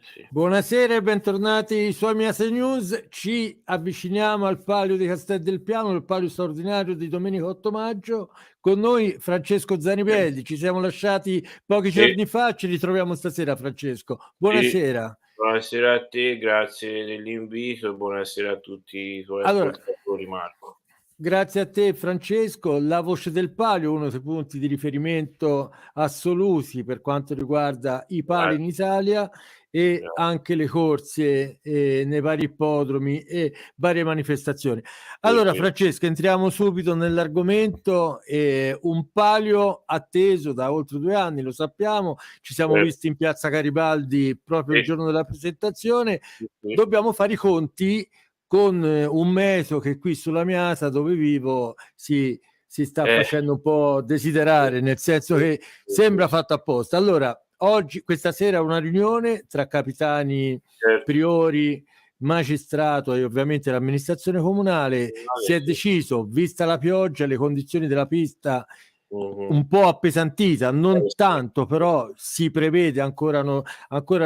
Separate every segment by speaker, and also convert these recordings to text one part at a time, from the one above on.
Speaker 1: Sì.
Speaker 2: Buonasera e bentornati su Amiase News. Ci avviciniamo al palio di Castel del Piano, il palio straordinario di domenica 8 maggio. Con noi Francesco Zanibelli. Ci siamo lasciati pochi giorni fa, ci ritroviamo stasera, Francesco. Buonasera.
Speaker 1: Buonasera a te, grazie dell'invito, buonasera a tutti i tuoi
Speaker 2: Allora,
Speaker 1: ascoltatori, Marco.
Speaker 2: grazie a te Francesco. La voce del palio, uno dei punti di riferimento assoluti per quanto riguarda i pali in Italia e anche le corse nei vari ippodromi e varie manifestazioni. Allora Francesco, entriamo subito nell'argomento. Un palio atteso da oltre 2 anni, lo sappiamo, ci siamo visti in piazza Garibaldi proprio il giorno della presentazione. Dobbiamo fare i conti con un meteo che qui sulla Miasa dove vivo si sta facendo un po' desiderare, nel senso che sembra fatto apposta. Allora, oggi, questa sera, una riunione tra capitani, priori, magistrato e ovviamente l'amministrazione comunale. Si è deciso, vista la pioggia, le condizioni della pista un po' appesantita, non tanto, però si prevede ancora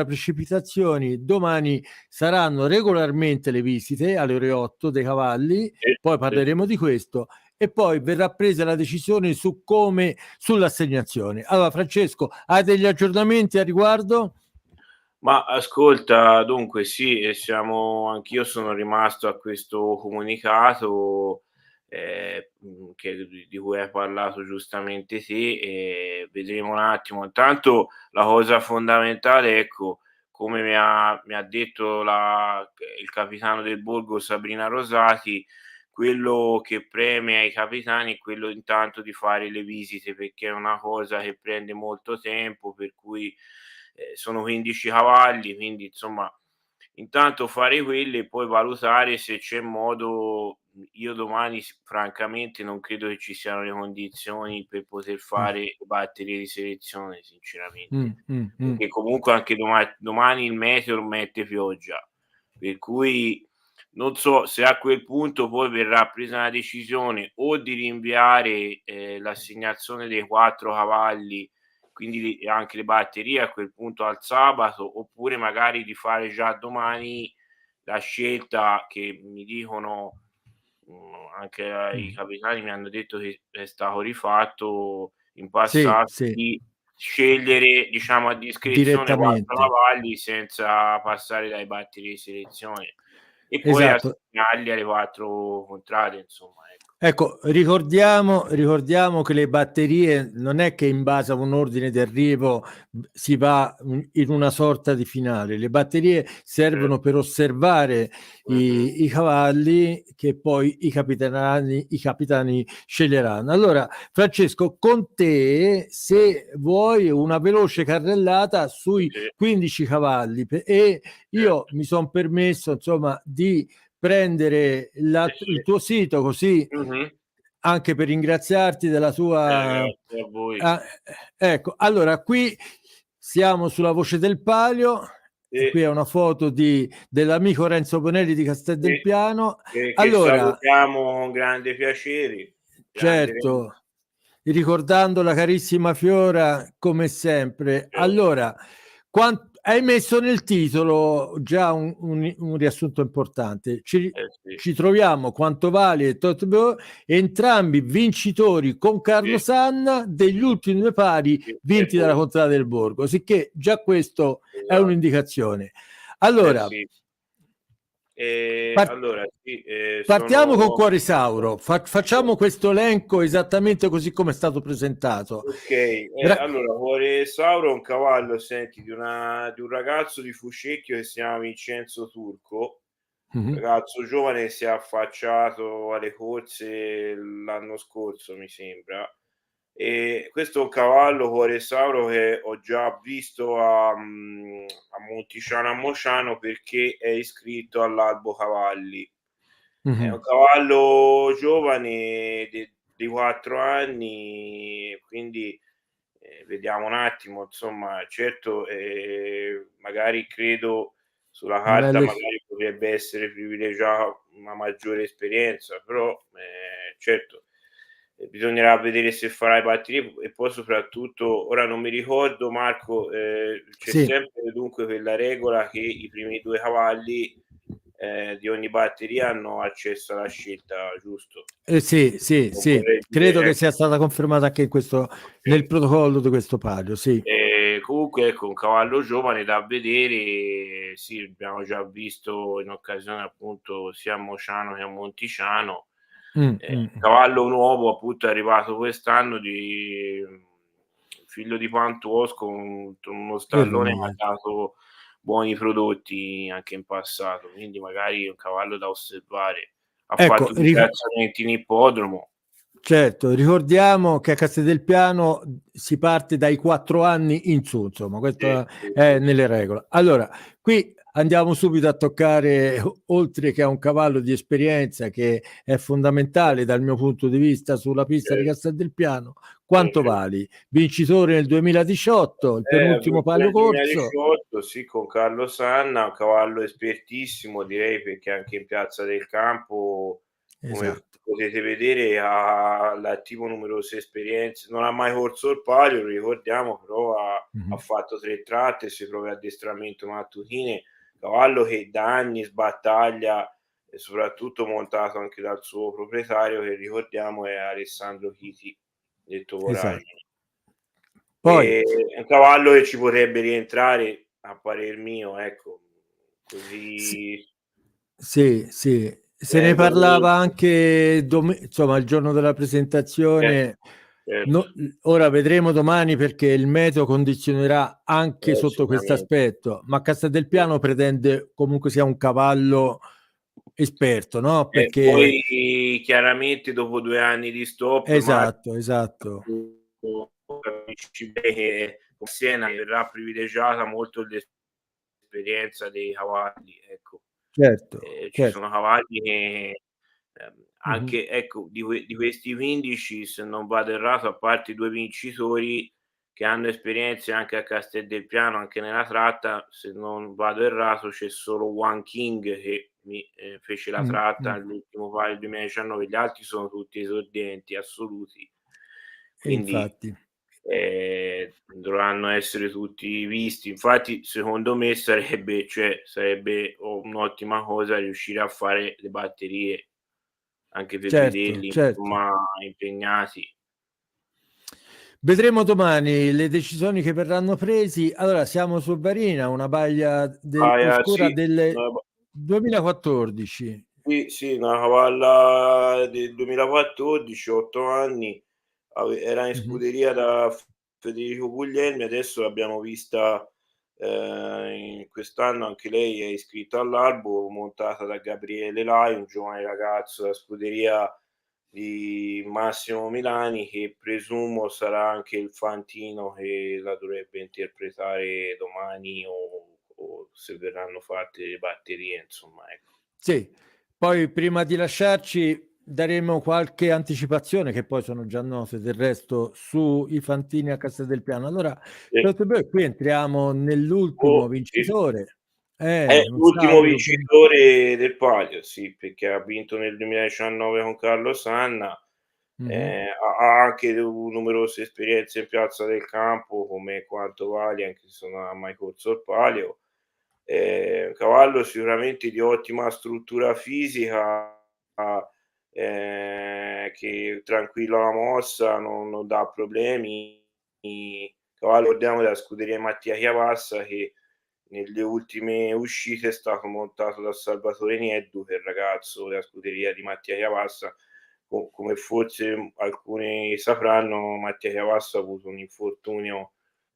Speaker 2: precipitazioni. Domani saranno regolarmente le visite alle ore 8 dei cavalli, poi parleremo di questo e poi verrà presa la decisione sull'assegnazione. Allora Francesco, hai degli aggiornamenti a riguardo?
Speaker 1: Ma ascolta, dunque sì, anch'io sono rimasto a questo comunicato, di cui hai parlato giustamente te, e vedremo un attimo. Intanto la cosa fondamentale, ecco, come mi ha detto il capitano del borgo Sabrina Rosati, quello che preme ai capitani è quello intanto di fare le visite, perché è una cosa che prende molto tempo, per cui sono 15 cavalli, quindi insomma intanto fare quelle e poi valutare se c'è modo. Io domani francamente non credo che ci siano le condizioni per poter fare le batterie di selezione sinceramente, perché comunque anche domani il meteo mette pioggia, per cui non so se a quel punto poi verrà presa una decisione o di rinviare l'assegnazione dei 4 cavalli, quindi anche le batterie a quel punto al sabato, oppure magari di fare già domani la scelta che mi dicono, anche i capitani mi hanno detto che è stato rifatto in
Speaker 2: Sì,
Speaker 1: passato,
Speaker 2: sì,
Speaker 1: di scegliere diciamo a discrezione 4
Speaker 2: direttamente.
Speaker 1: cavalli senza passare dai batteri di selezione e poi
Speaker 2: Esatto.
Speaker 1: assegnarli alle 4 contrade, insomma, ecco.
Speaker 2: Ecco, ricordiamo che le batterie non è che in base a un ordine di arrivo si va in una sorta di finale. Le batterie servono per osservare i cavalli che poi i capitani sceglieranno. Allora, Francesco, con te, se vuoi una veloce carrellata sui 15 cavalli e io mi sono permesso, insomma, di prendere il tuo sito, così anche per ringraziarti della tua
Speaker 1: Grazie a voi.
Speaker 2: ecco, allora qui siamo sulla voce del palio e qui è una foto dell'amico Renzo Bonelli di Castel del Piano.
Speaker 1: Che
Speaker 2: Allora,
Speaker 1: salutiamo con grande piacere. Grande Renzo.
Speaker 2: certo, ricordando la carissima Fiora come sempre. Allora, hai messo nel titolo già un riassunto importante. Ci troviamo quanto vale entrambi vincitori con Carlo Sanna degli ultimi 2 pari vinti dalla Contrada del Borgo, sicché già questo è
Speaker 1: Esatto.
Speaker 2: un'indicazione. Allora,
Speaker 1: Sì.
Speaker 2: Part-
Speaker 1: Allora sì,
Speaker 2: partiamo con
Speaker 1: sono
Speaker 2: Cuore Sauro, facciamo questo elenco esattamente così come è stato presentato.
Speaker 1: okay, allora Cuore Sauro è un cavallo, senti, di un ragazzo di Fucecchio che si chiama Vincenzo Turco, ragazzo giovane che si è affacciato alle corse l'anno scorso, mi sembra. Questo è un cavallo Cuore Sauro che ho già visto a Monticiano a Mociano, perché è iscritto all'Albo Cavalli. È un cavallo giovane di 4 anni, quindi vediamo un attimo, insomma, certo, magari credo sulla
Speaker 2: Non è
Speaker 1: carta magari potrebbe essere privilegiata una maggiore esperienza, però certo bisognerà vedere se farai batterie e poi soprattutto, ora non mi ricordo Marco, c'è
Speaker 2: Sì.
Speaker 1: sempre dunque quella regola che i primi 2 cavalli di ogni batteria hanno accesso alla scelta, giusto?
Speaker 2: Sì, sì,
Speaker 1: Non
Speaker 2: sì,
Speaker 1: vorrei
Speaker 2: credo
Speaker 1: dire,
Speaker 2: che sia stata confermata anche in questo, nel
Speaker 1: okay.
Speaker 2: protocollo di questo palio, sì.
Speaker 1: Comunque ecco, un cavallo giovane da vedere, sì, abbiamo già visto in occasione appunto sia a Mociano che a Monticiano.
Speaker 2: Mh, mh.
Speaker 1: Cavallo nuovo appunto è arrivato quest'anno di figlio di Pantuosco, uno
Speaker 2: Che
Speaker 1: stallone che ha
Speaker 2: romanetto.
Speaker 1: dato buoni prodotti anche in passato, quindi magari è un cavallo da osservare. Ha
Speaker 2: Ecco,
Speaker 1: fatto dei piazzamenti in ippodromo.
Speaker 2: certo, ricordiamo che a Casteldelpiano si parte dai 4 anni in su, insomma,
Speaker 1: Sì,
Speaker 2: questo
Speaker 1: sì, sì,
Speaker 2: è
Speaker 1: sì.
Speaker 2: nelle regole. Allora, qui andiamo subito a toccare, oltre che a un cavallo di esperienza che è fondamentale dal mio punto di vista sulla pista di
Speaker 1: Certo,
Speaker 2: Casteldelpiano,
Speaker 1: sì,
Speaker 2: quanto vali? Vincitore nel 2018, il
Speaker 1: ha
Speaker 2: penultimo
Speaker 1: vinto
Speaker 2: palio
Speaker 1: nel
Speaker 2: corso.
Speaker 1: 2018, sì, con Carlo Sanna, un cavallo espertissimo direi, perché anche in Piazza del Campo, come
Speaker 2: Esatto.
Speaker 1: potete vedere, ha all'attivo numerose esperienze. Non ha mai corso il palio, lo ricordiamo, però ha
Speaker 2: Mh-mh.
Speaker 1: fatto 3 tratte, 6 prove addestramento mattutine, cavallo che da anni sbattaglia e soprattutto montato anche dal suo proprietario, che ricordiamo è Alessandro Chiti, detto
Speaker 2: Esatto.
Speaker 1: Voragine.
Speaker 2: Poi
Speaker 1: È un cavallo che ci potrebbe rientrare a parer mio, ecco,
Speaker 2: s
Speaker 1: così
Speaker 2: sì, sì, se ne parlava
Speaker 1: vengono
Speaker 2: anche insomma il giorno della
Speaker 1: eh,
Speaker 2: presentazione.
Speaker 1: certo,
Speaker 2: No, ora vedremo domani perché il meteo condizionerà anche sotto questo
Speaker 1: sicuramente.
Speaker 2: aspetto, ma
Speaker 1: Sì.
Speaker 2: Casteldelpiano pretende comunque sia un cavallo esperto, no?
Speaker 1: E
Speaker 2: Perché
Speaker 1: poi chiaramente dopo 2 anni di stop, Marco,
Speaker 2: esatto, esatto.
Speaker 1: tu capisci bene che con Siena verrà privilegiata molto l'esperienza dei cavalli, ecco.
Speaker 2: Certo,
Speaker 1: Ci sono
Speaker 2: certo.
Speaker 1: cavalli che,
Speaker 2: Mh-mh.
Speaker 1: anche ecco, di questi 15, se non vado errato, a parte i 2 vincitori che hanno esperienze anche a Casteldelpiano, anche nella tratta, se non vado errato c'è solo One King che fece la tratta
Speaker 2: Mh.
Speaker 1: all'ultimo Palio 2019, gli altri sono tutti esordienti assoluti.
Speaker 2: E
Speaker 1: Quindi,
Speaker 2: infatti.
Speaker 1: dovranno essere tutti visti. Infatti secondo me sarebbe un'ottima cosa riuscire a fare le batterie, anche per
Speaker 2: Certo,
Speaker 1: vederli
Speaker 2: certo.
Speaker 1: insomma impegnati.
Speaker 2: Vedremo domani le decisioni che verranno presi. Allora, siamo su Varina, una baia oscura
Speaker 1: Sì,
Speaker 2: del
Speaker 1: una ba
Speaker 2: 2014.
Speaker 1: sì, sì, una cavalla del 2014, 8 anni, era in
Speaker 2: Mh-mh.
Speaker 1: scuderia da Federico Guglielmi, adesso l'abbiamo vista, in quest'anno anche lei è iscritta all'albo, montata da Gabriele Lai, un giovane ragazzo della scuderia di Massimo Milani, che presumo sarà anche il fantino che la dovrebbe interpretare domani o se verranno fatte le batterie, insomma, ecco.
Speaker 2: Sì, poi prima di lasciarci daremo qualche anticipazione che poi sono già note del resto sui fantini a Casteldelpiano. Allora,
Speaker 1: Sì.
Speaker 2: qui entriamo nell'ultimo
Speaker 1: Oh, sì.
Speaker 2: vincitore,
Speaker 1: È
Speaker 2: un
Speaker 1: l'ultimo
Speaker 2: saldo
Speaker 1: vincitore del Palio, sì, perché ha vinto nel 2019 con Carlo Sanna,
Speaker 2: mh-mh,
Speaker 1: ha anche numerose esperienze in Piazza del Campo come Quanto Vali, anche se non ha mai corso il Palio. Un cavallo sicuramente di ottima struttura fisica, che tranquillo alla mossa, non dà problemi. Cavallo, ricordiamo, della scuderia Mattia Chiavassa, che nelle ultime uscite è stato montato da Salvatore Nieddu, che è il ragazzo della scuderia di Mattia Chiavassa. Come forse alcuni sapranno, Mattia Chiavassa ha avuto un infortunio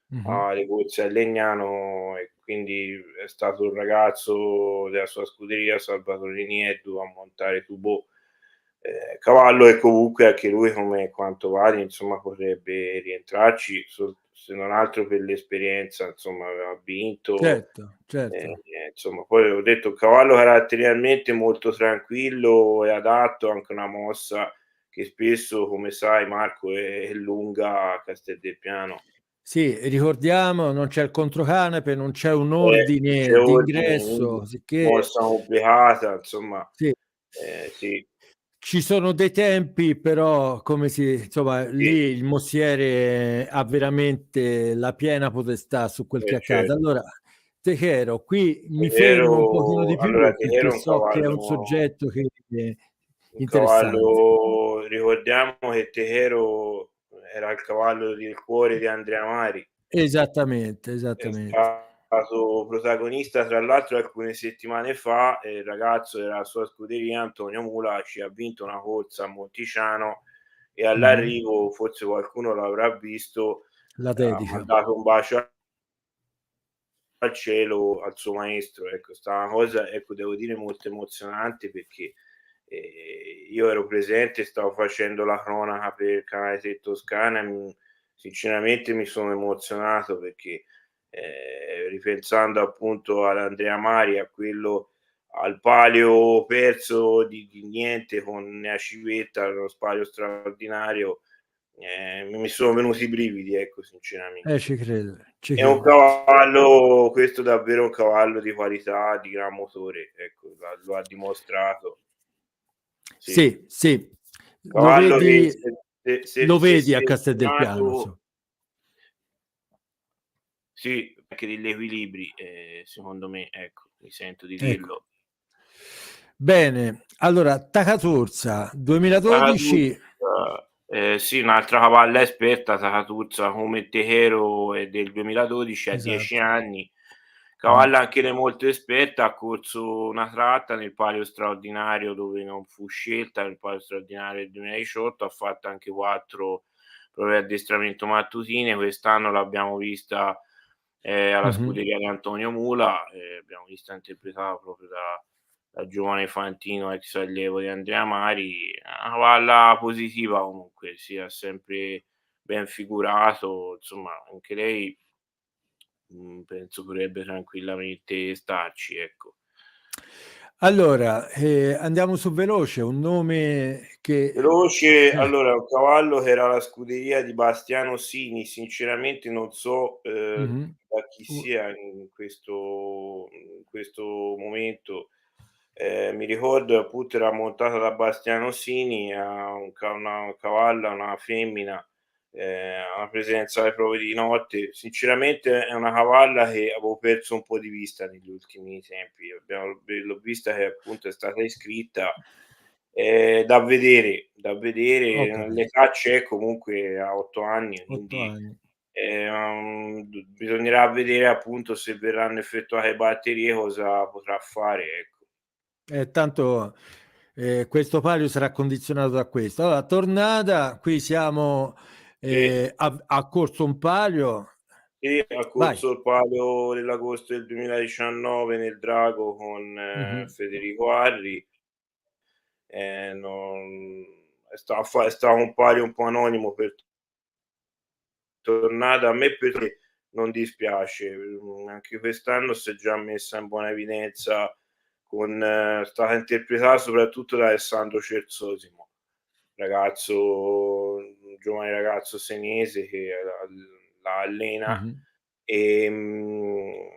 Speaker 2: mh-mh.
Speaker 1: alle corse a Legnano e quindi è stato il ragazzo della sua scuderia, Salvatore Nieddu, a montare Tubò. Cavallo e comunque anche lui, come Quanto Vale, insomma, potrebbe rientrarci, se non altro per l'esperienza, insomma, aveva vinto,
Speaker 2: Certo, certo.
Speaker 1: insomma, poi ho detto un cavallo caratterialmente molto tranquillo e adatto, anche una mossa che spesso, come sai Marco, è lunga a Casteldelpiano.
Speaker 2: Sì, ricordiamo non c'è il controcanape, non c'è un
Speaker 1: Non c'è
Speaker 2: ordine
Speaker 1: ordine, quindi
Speaker 2: d'ingresso, sicché
Speaker 1: mossa complicata, insomma,
Speaker 2: sì.
Speaker 1: sì.
Speaker 2: Ci sono dei tempi, però, come insomma, lì
Speaker 1: Sì,
Speaker 2: il Mossiere ha veramente la piena potestà su quel che accade.
Speaker 1: certo.
Speaker 2: Allora, Techero, qui mi fermo un pochino di
Speaker 1: Techero, allora
Speaker 2: più
Speaker 1: Techero
Speaker 2: perché
Speaker 1: è un
Speaker 2: so che è un
Speaker 1: cavallo,
Speaker 2: soggetto che è interessante.
Speaker 1: ricordiamo che Techero era il cavallo del cuore di Andrea Mari.
Speaker 2: Esattamente,
Speaker 1: È
Speaker 2: esattamente.
Speaker 1: stato protagonista tra l'altro alcune settimane fa, il ragazzo della sua scuderia Antonio Mula ci ha vinto una corsa a Monticiano e
Speaker 2: Mhm.
Speaker 1: all'arrivo, forse qualcuno l'avrà visto,
Speaker 2: La
Speaker 1: ha
Speaker 2: dedica.
Speaker 1: mandato un bacio al cielo al suo maestro. Ecco, sta una cosa, ecco, devo dire molto emozionante perché io ero presente, stavo facendo la cronaca per il canale 3 Toscana e sinceramente mi sono emozionato perché ripensando appunto ad Andrea Mari, a quello al palio perso di niente con Nea Civetta, uno palio straordinario, mi sono venuti i brividi, ecco, sinceramente.
Speaker 2: Ci credo, ci
Speaker 1: È un
Speaker 2: credo.
Speaker 1: cavallo, questo è davvero un cavallo di qualità, di gran motore, ecco, lo ha dimostrato. Sì.
Speaker 2: Sì, sì,
Speaker 1: Cavallo che
Speaker 2: lo
Speaker 1: se
Speaker 2: vedi a Casteldelpiano,
Speaker 1: selezionato,
Speaker 2: so.
Speaker 1: sì, anche degli equilibri, secondo me, ecco, mi sento di
Speaker 2: Ecco.
Speaker 1: dirlo.
Speaker 2: Bene, allora Takatuzza 2012.
Speaker 1: Takatuzza, sì, un'altra cavalla esperta, Takatuzza come Techero è del 2012, ha 10
Speaker 2: Esatto.
Speaker 1: anni.
Speaker 2: Mm.
Speaker 1: Cavalla anche lei molto esperta, ha corso una tratta nel palio straordinario dove non fu scelta, nel palio straordinario del 2018, ha fatto anche 4 prove di addestramento mattutine, quest'anno l'abbiamo vista alla
Speaker 2: Mhm.
Speaker 1: scuderia di Antonio Mula, abbiamo vista interpretata proprio da giovane Fantino, ex allievo di Andrea Mari, una cavalla positiva comunque, si è sempre ben figurato, insomma anche lei, penso potrebbe tranquillamente starci, ecco.
Speaker 2: Allora, andiamo su veloce, un nome che
Speaker 1: Veloce, allora un cavallo che era la scuderia di Bastiano Sini, sinceramente non so,
Speaker 2: mhm.
Speaker 1: da chi
Speaker 2: U-
Speaker 1: sia in questo momento. Mi ricordo appunto era montata da Bastiano Sini, ha una cavalla, una femmina, ha presenza alle prove di notte. Sinceramente è una cavalla che avevo perso un po' di vista negli ultimi tempi. L'ho vista che appunto è stata iscritta. Da
Speaker 2: Ho
Speaker 1: vedere,
Speaker 2: capito,
Speaker 1: l'età c'è comunque a 8 anni,
Speaker 2: 8
Speaker 1: quindi,
Speaker 2: anni.
Speaker 1: bisognerà vedere appunto se verranno effettuate batterie cosa potrà fare, ecco.
Speaker 2: Tanto questo palio sarà condizionato da questo. Allora, tornata, qui siamo
Speaker 1: Sì,
Speaker 2: a corso un palio.
Speaker 1: sì, ha
Speaker 2: Vai.
Speaker 1: corso il palio nell'agosto del 2019 nel Drago con
Speaker 2: Mhm.
Speaker 1: Federico Arri, non è stato un palio un po' anonimo per tornata. A me perché non dispiace, anche quest'anno si è già messa in buona evidenza con è stata interpretata soprattutto da Alessandro Cersosimo, ragazzo un giovane ragazzo senese che la allena,
Speaker 2: Mhm.
Speaker 1: ehm,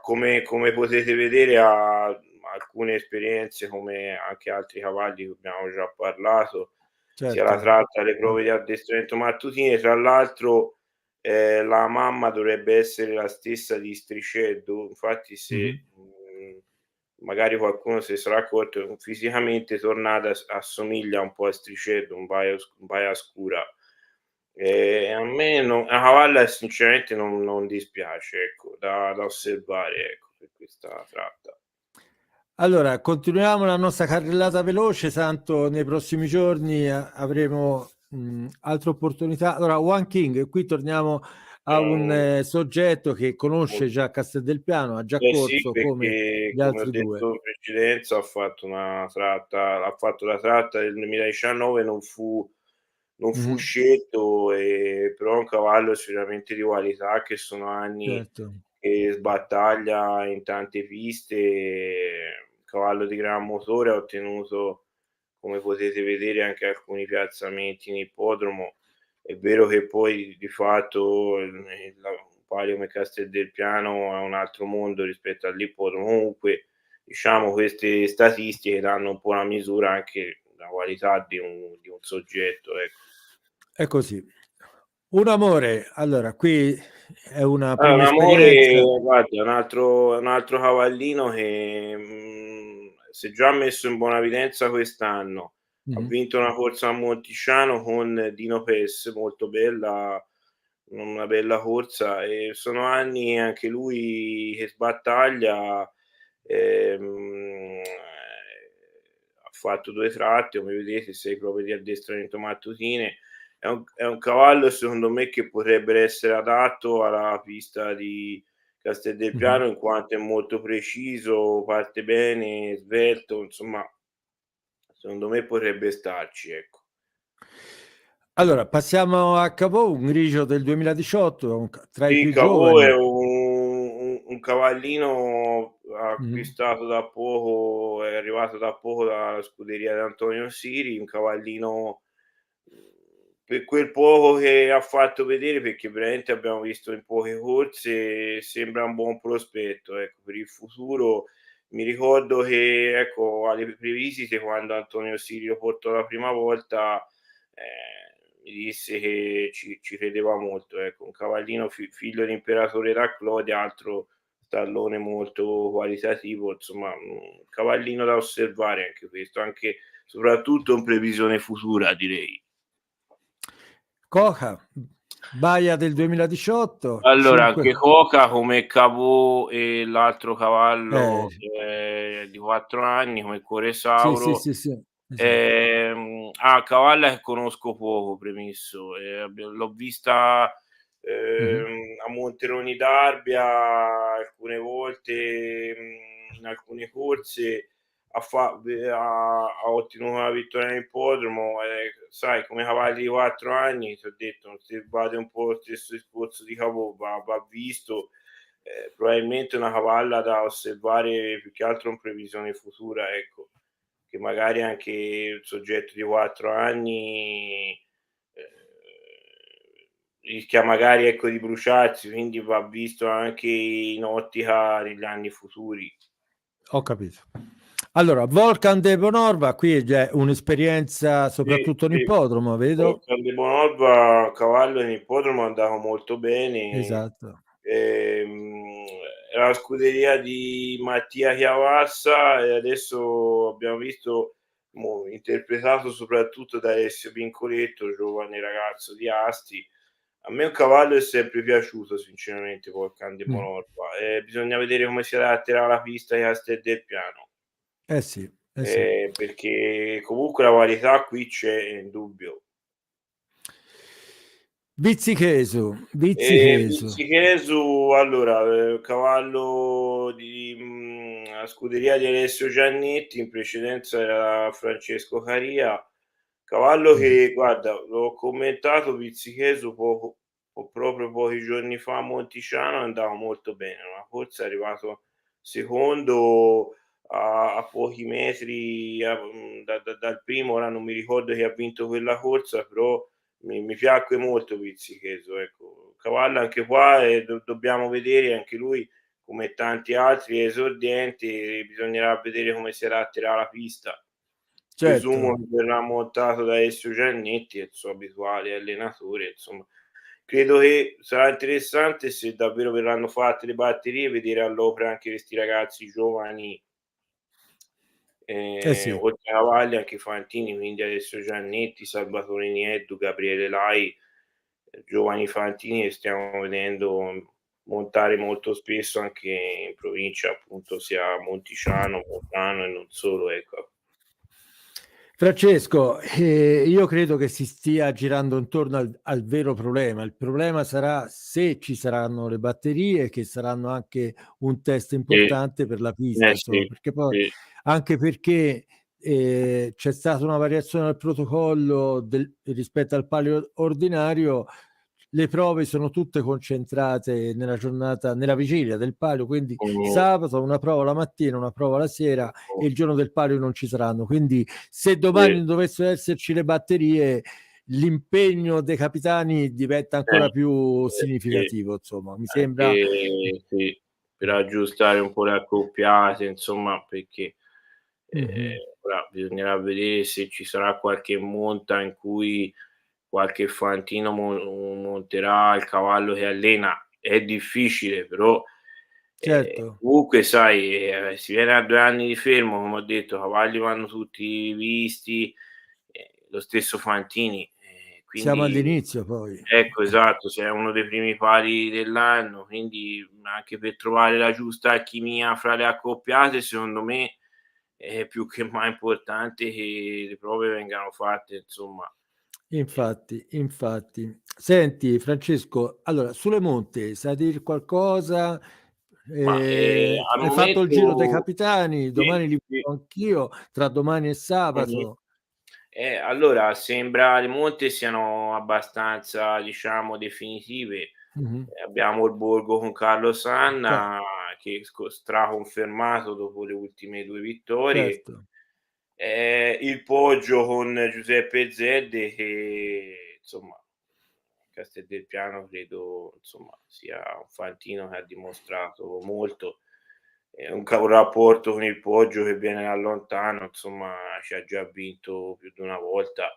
Speaker 1: come potete vedere ha alcune esperienze come anche altri cavalli che abbiamo già parlato, sia la
Speaker 2: Certo.
Speaker 1: tratta, le
Speaker 2: Mm.
Speaker 1: prove di addestramento mattutine. Tra l'altro, la mamma dovrebbe essere la stessa di Stricedo, infatti
Speaker 2: Mhm.
Speaker 1: se, magari qualcuno se sarà accorto, fisicamente Tornata assomiglia un po' a Stricedo, un paio scura. A me a cavalla sinceramente non dispiace, ecco, da osservare, ecco, per questa tratta.
Speaker 2: Allora, continuiamo la nostra carrellata veloce, tanto nei prossimi giorni avremo altre opportunità. Allora, One King, qui torniamo a un
Speaker 1: Ehm,
Speaker 2: soggetto che conosce
Speaker 1: molto
Speaker 2: già Casteldelpiano, ha già
Speaker 1: Eh sì,
Speaker 2: corso come
Speaker 1: perché
Speaker 2: gli
Speaker 1: come ho
Speaker 2: altri due.
Speaker 1: detto in precedenza ha fatto la tratta del 2019, non fu
Speaker 2: Mhm.
Speaker 1: scelto, però è un cavallo sicuramente di qualità, che sono anni
Speaker 2: Certo.
Speaker 1: che sbattaglia in tante piste, cavallo di gran motore, ha ottenuto, come potete vedere, anche alcuni piazzamenti in ippodromo. È vero che poi di fatto un palio come Casteldelpiano è un altro mondo rispetto all'ippodromo, comunque diciamo queste statistiche danno un po' la misura anche la qualità di un soggetto, ecco.
Speaker 2: È così. Un amore, allora qui è una
Speaker 1: Un
Speaker 2: prima
Speaker 1: amore,
Speaker 2: esperienza.
Speaker 1: guarda, un altro cavallino che si è già messo in buona evidenza quest'anno. Ha
Speaker 2: Mhm,
Speaker 1: vinto una corsa a Monticiano con Dino Pes, molto bella, una bella corsa, e sono anni anche lui che sbattaglia. Ha fatto 2 tratte, come vedete, 6 prove di addestramento mattutine. È un cavallo secondo me che potrebbe essere adatto alla pista di
Speaker 2: mhm.
Speaker 1: Casteldelpiano, in quanto è molto preciso, parte bene, svelto, insomma secondo me potrebbe starci, ecco.
Speaker 2: Allora, passiamo a Cavò, un grigio del 2018, tra i
Speaker 1: Sì,
Speaker 2: più
Speaker 1: Cavò è
Speaker 2: giovani.
Speaker 1: un cavallino
Speaker 2: Mhm,
Speaker 1: acquistato da poco, è arrivato da poco dalla scuderia di Antonio Siri, un cavallino, per quel poco che ha fatto vedere, perché veramente abbiamo visto in poche corse, sembra un buon prospetto, ecco, per il futuro. Mi ricordo che, ecco, alle previsite, quando Antonio Siri lo portò la prima volta, mi disse che ci credeva molto, ecco, un cavallino figlio dell'imperatore da Clode, altro stallone molto qualitativo, insomma, un cavallino da osservare anche questo, anche soprattutto in previsione futura, direi.
Speaker 2: Coca, Baia del 2018,
Speaker 1: Allora, anche
Speaker 2: 5.
Speaker 1: Coca come Cavò e l'altro cavallo,
Speaker 2: Eh,
Speaker 1: di 4 anni come
Speaker 2: sì, sì,
Speaker 1: Coresauro.
Speaker 2: sì, sì, esatto.
Speaker 1: Cavalla che conosco poco, premesso, l'ho vista,
Speaker 2: Mhm,
Speaker 1: a Monteroni d'Arbia alcune volte, in alcune corse, ha ottenuto una vittoria in ippodromo, sai, come cavalli di 4 anni, ti ho detto, se vade un po' lo stesso discorso di Cavò, va visto, probabilmente una cavalla da osservare più che altro in previsione futura, ecco, che magari anche il soggetto di 4 anni, rischia magari, ecco, di bruciarsi, quindi va visto anche in ottica negli anni futuri.
Speaker 2: ho capito. Allora, Volcan de Bonorva, qui è già un'esperienza
Speaker 1: Sì,
Speaker 2: soprattutto in
Speaker 1: sì.
Speaker 2: ippodromo, vedo.
Speaker 1: Volcan de Bonorva, cavallo in ippodromo, è andato molto bene.
Speaker 2: Esatto.
Speaker 1: Ehm, era la scuderia di Mattia Chiavassa, e adesso abbiamo visto interpretato soprattutto da Alessio Pincoletto, giovane ragazzo di Asti. A me un cavallo è sempre piaciuto, sinceramente, Volcan de
Speaker 2: Mm.
Speaker 1: Bonorva. Bisogna vedere come si adatterà alla pista di Casteldelpiano,
Speaker 2: Eh sì, eh sì.
Speaker 1: perché comunque la qualità qui c'è, è indubbio.
Speaker 2: Vizzichesu, Vizzichesu.
Speaker 1: Pizzichesu, allora, cavallo di la scuderia di Alessio Giannetti, in precedenza era Francesco Caria, cavallo
Speaker 2: Mhm.
Speaker 1: che, guarda, l'ho commentato, Pizzichesu proprio pochi giorni fa a Monticiano, andava molto bene, una corsa è arrivato secondo a pochi metri dal primo, ora non mi ricordo chi ha vinto quella corsa, però mi piacque molto Pizzicheso, ecco. Cavallo anche qua, dobbiamo vedere anche lui, come tanti altri esordienti, bisognerà vedere come si adatterà alla pista. Presumo
Speaker 2: Certo.
Speaker 1: che verrà montato da Alessio Giannetti, il suo abituale allenatore, insomma. Credo che sarà interessante, se davvero verranno fatte le batterie, vedere all'opera anche questi ragazzi giovani,
Speaker 2: Eh sì.
Speaker 1: oltre a Cavalli anche Fantini, quindi adesso Giannetti, Salvatore Nieddu, Gabriele Lai, giovani fantini che stiamo vedendo montare molto spesso anche in provincia, appunto, sia Monticiano, Monzano e non solo, ecco.
Speaker 2: Francesco, io credo che si stia girando intorno al vero problema. Il problema sarà se ci saranno le batterie, che saranno anche un test
Speaker 1: Sì,
Speaker 2: importante per la pista, insomma,
Speaker 1: sì,
Speaker 2: perché poi
Speaker 1: sì,
Speaker 2: anche perché c'è stata una variazione del protocollo rispetto al palio ordinario. Le prove sono tutte concentrate nella giornata, nella vigilia del palio, quindi
Speaker 1: mh,
Speaker 2: sabato una prova la mattina, una prova la sera e il giorno del palio non ci saranno. Quindi se
Speaker 1: sì,
Speaker 2: domani dovessero esserci le batterie, l'impegno dei capitani diventa ancora più
Speaker 1: sì,
Speaker 2: significativo, insomma, mi sembra.
Speaker 1: anche sì, per aggiustare un po' le accoppiate, insomma, perché Ora bisognerà vedere se ci sarà qualche monta in cui qualche fantino monterà il cavallo che allena. È difficile, però
Speaker 2: Certo.
Speaker 1: comunque sai, si viene a 2 anni di fermo, come ho detto, i cavalli vanno tutti visti, lo stesso Fantini,
Speaker 2: Siamo
Speaker 1: quindi
Speaker 2: all'inizio poi.
Speaker 1: ecco, esatto, sei uno dei primi pari dell'anno, quindi anche per trovare la giusta alchimia fra le accoppiate, secondo me è più che mai importante che le prove vengano fatte, insomma.
Speaker 2: Infatti, infatti. Senti Francesco, allora sulle monte sai dir qualcosa?
Speaker 1: Ma, al
Speaker 2: Hai fatto il giro dei
Speaker 1: momento
Speaker 2: capitani,
Speaker 1: sì,
Speaker 2: domani li
Speaker 1: sì.
Speaker 2: farò anch'io, tra domani e
Speaker 1: Mh-mh.
Speaker 2: sabato.
Speaker 1: Allora sembra le monte siano abbastanza, diciamo, definitive.
Speaker 2: Mh-mh.
Speaker 1: Abbiamo il borgo con Carlo
Speaker 2: Okay,
Speaker 1: Sanna che straconfermato dopo le ultime 2 vittorie.
Speaker 2: certo.
Speaker 1: Il Poggio con Giuseppe Zedde che, insomma, Casteldelpiano credo, insomma, sia un fantino che ha dimostrato molto. Un rapporto con il Poggio che viene da lontano, insomma, ci ha già vinto più di una volta.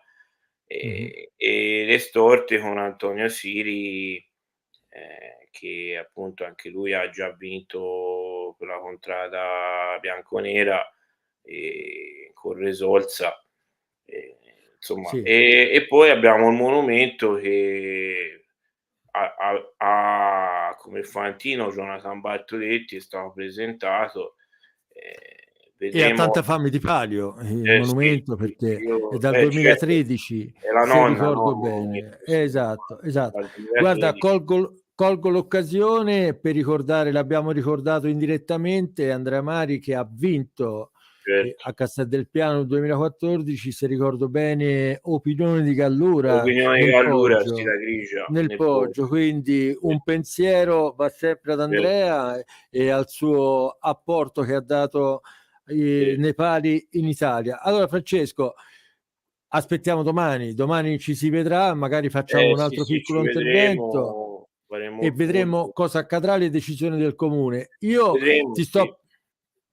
Speaker 2: Mh-mh.
Speaker 1: E le storte con Antonio Siri, che appunto anche lui ha già vinto con la contrada bianconera, con Resolza. Ehm, insomma,
Speaker 2: Sì.
Speaker 1: e poi abbiamo il monumento che ha come fantino Jonathan Bartoletti, è stato presentato.
Speaker 2: E ha tanta
Speaker 1: Vedremo
Speaker 2: fame di palio, il
Speaker 1: sì,
Speaker 2: monumento,
Speaker 1: sì,
Speaker 2: perché è
Speaker 1: io
Speaker 2: dal
Speaker 1: certo,
Speaker 2: 2013,
Speaker 1: è la
Speaker 2: se
Speaker 1: nonna, no,
Speaker 2: ricordo
Speaker 1: il
Speaker 2: bene.
Speaker 1: monumento, sì,
Speaker 2: Esatto, esatto.
Speaker 1: dal
Speaker 2: Guarda,
Speaker 1: 2013,
Speaker 2: colgo l'occasione per ricordare, l'abbiamo ricordato indirettamente, Andrea Mari che ha vinto
Speaker 1: certo.
Speaker 2: a Casteldelpiano nel 2014, se ricordo bene, Opinione di Gallura
Speaker 1: Opinione di Gallura, sì, la grigia,
Speaker 2: Nel
Speaker 1: nel Poggio.
Speaker 2: Poggio, quindi
Speaker 1: Sì,
Speaker 2: un pensiero va sempre ad
Speaker 1: cer
Speaker 2: Andrea e al suo apporto che ha dato
Speaker 1: sì.
Speaker 2: nei pali in Italia. Allora Francesco, aspettiamo domani, domani ci si vedrà, magari facciamo un
Speaker 1: Sì,
Speaker 2: altro
Speaker 1: sì, ci
Speaker 2: piccolo intervento
Speaker 1: vedremo, faremo
Speaker 2: e
Speaker 1: il
Speaker 2: vedremo
Speaker 1: punto.
Speaker 2: cosa accadrà, le decisioni del comune. Io
Speaker 1: Vedremo, sì.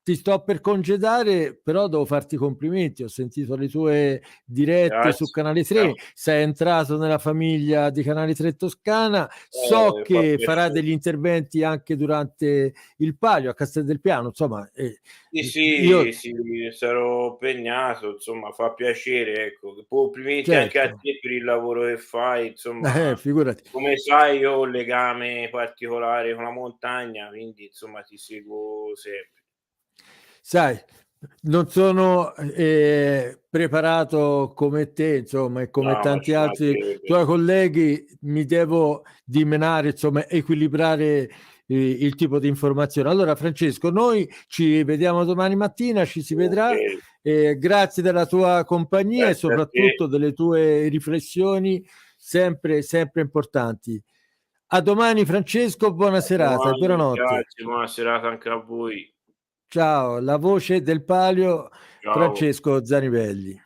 Speaker 2: ti sto per congedare, però devo farti i complimenti. Ho sentito le tue dirette su
Speaker 1: Grazie,
Speaker 2: Canale 3,
Speaker 1: grazie.
Speaker 2: sei entrato nella famiglia di Canale 3 Toscana. So
Speaker 1: Fa
Speaker 2: che farà
Speaker 1: piacere.
Speaker 2: degli interventi anche durante il Palio a Casteldelpiano, insomma,
Speaker 1: Sì, sì,
Speaker 2: io
Speaker 1: sì, sarò impegnato, insomma, fa piacere, ecco. Complimenti anche a
Speaker 2: certo,
Speaker 1: te per il lavoro che fai, insomma,
Speaker 2: figurati.
Speaker 1: come sai io ho un legame particolare con la montagna, quindi insomma ti seguo sempre.
Speaker 2: Sai, non sono preparato come te, insomma, e come
Speaker 1: No, ma
Speaker 2: tanti
Speaker 1: ci
Speaker 2: altri
Speaker 1: mancherebbe.
Speaker 2: tuoi colleghi, mi devo dimenare, insomma, equilibrare il tipo di informazione. Allora, Francesco, noi ci vediamo domani mattina, ci si vedrà.
Speaker 1: Okay,
Speaker 2: Grazie della tua compagnia e
Speaker 1: grazie a te.
Speaker 2: soprattutto delle tue riflessioni sempre, sempre importanti. A domani, Francesco, buona
Speaker 1: A
Speaker 2: serata e
Speaker 1: domani,
Speaker 2: buonanotte.
Speaker 1: grazie, buona serata anche a voi.
Speaker 2: Ciao, la voce del Palio,
Speaker 1: Ciao.
Speaker 2: Francesco Zanivelli.